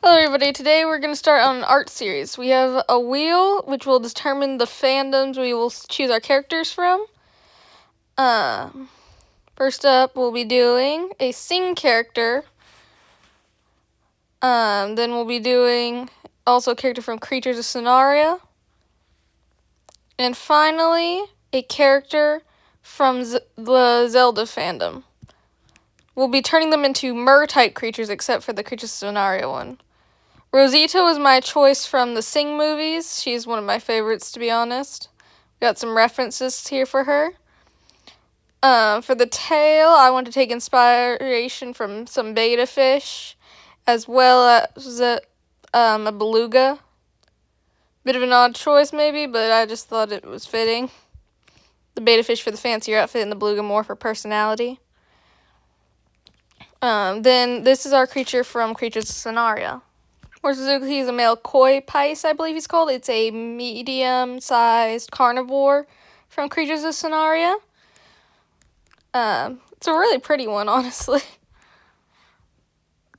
Hello everybody, today we're going to start on an art series. We have a wheel, which will determine the fandoms we will choose our characters from. First up, we'll be doing a sing character. Then we'll be doing also a character from Creatures of Sonaria. And finally, a character from the Zelda fandom. We'll be turning them into mer-type creatures except for the Creatures of Sonaria one. Rosita was my choice from the Sing movies. She's one of my favorites, to be honest. Got some references here for her. For the tail, I want to take inspiration from some betta fish, as well as a beluga. Bit of an odd choice, maybe, but I just thought it was fitting. The betta fish for the fancier outfit and the beluga more for personality. Then this is our creature from Creatures of Sonaria. Suzuki is a male koi pais, I believe he's called. It's a medium-sized carnivore from Creatures of Sonaria. It's a really pretty one, honestly.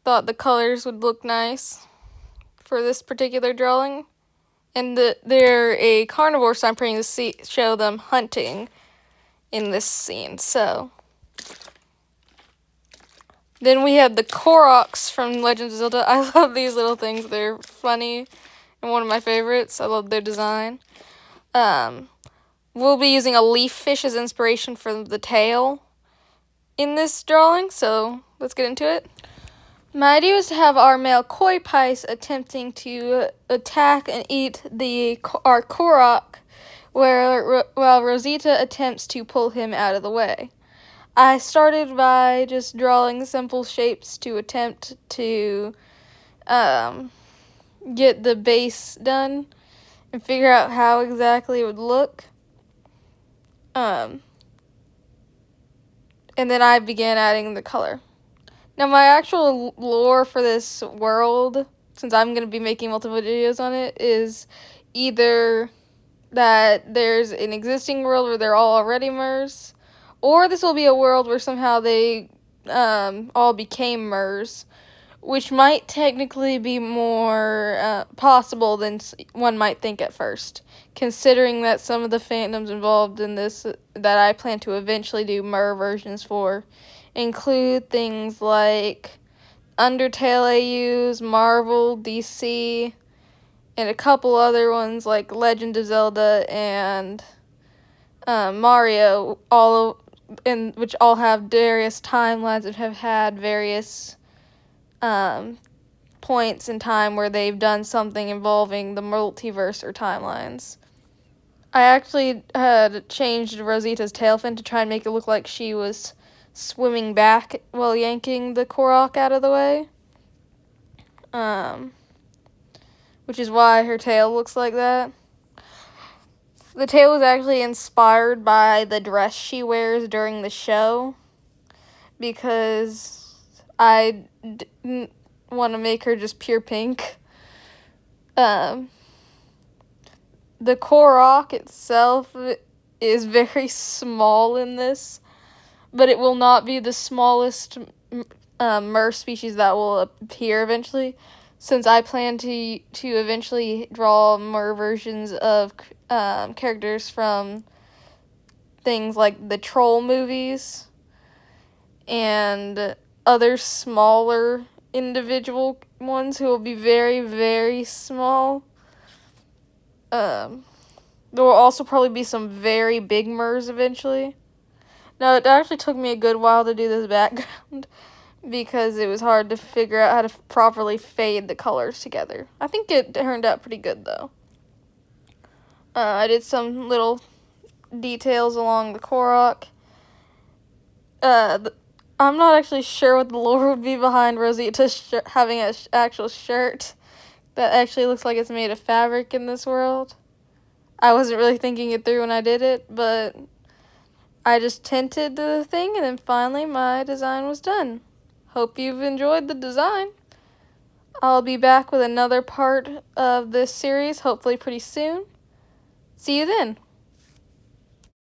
Thought the colors would look nice for this particular drawing. And they're a carnivore, so I'm planning to show them hunting in this scene. So then we have the Koroks from Legend of Zelda. I love these little things. They're funny and one of my favorites. I love their design. We'll be using a leaf fish as inspiration for the tail in this drawing, so let's get into it. My idea was to have our male koi pais attempting to attack and eat our Korok, while Rosita attempts to pull him out of the way. I started by just drawing simple shapes to attempt to get the base done and figure out how exactly it would look. And then I began adding the color. Now, my actual lore for this world, since I'm going to be making multiple videos on it, is either that there's an existing world where they're all already Mers, or this will be a world where somehow they all became Mers, which might technically be more possible than one might think at first, considering that some of the fandoms involved in this that I plan to eventually do Mer versions for include things like Undertale AUs, Marvel, DC, and a couple other ones like Legend of Zelda and Mario, which all have various timelines and have had various points in time where they've done something involving the multiverse or timelines. I actually had changed Rosita's tail fin to try and make it look like she was swimming back while yanking the Korok out of the way. Which is why her tail looks like that. The tail was actually inspired by the dress she wears during the show, because I didn't want to make her just pure pink. The Korok itself is very small in this, but it will not be the smallest mer species that will appear eventually, since I plan to eventually draw mer versions of characters from things like the Troll movies and other smaller individual ones who will be very, very small. There will also probably be some very big mers eventually. Now, it actually took me a good while to do this background because it was hard to figure out how to properly fade the colors together. I think it turned out pretty good, though. I did some little details along the Korok. I'm not actually sure what the lore would be behind Rosita having an actual shirt that actually looks like it's made of fabric in this world. I wasn't really thinking it through when I did it, but I just tinted the thing, and then finally my design was done. Hope you've enjoyed the design. I'll be back with another part of this series, hopefully pretty soon. See you then.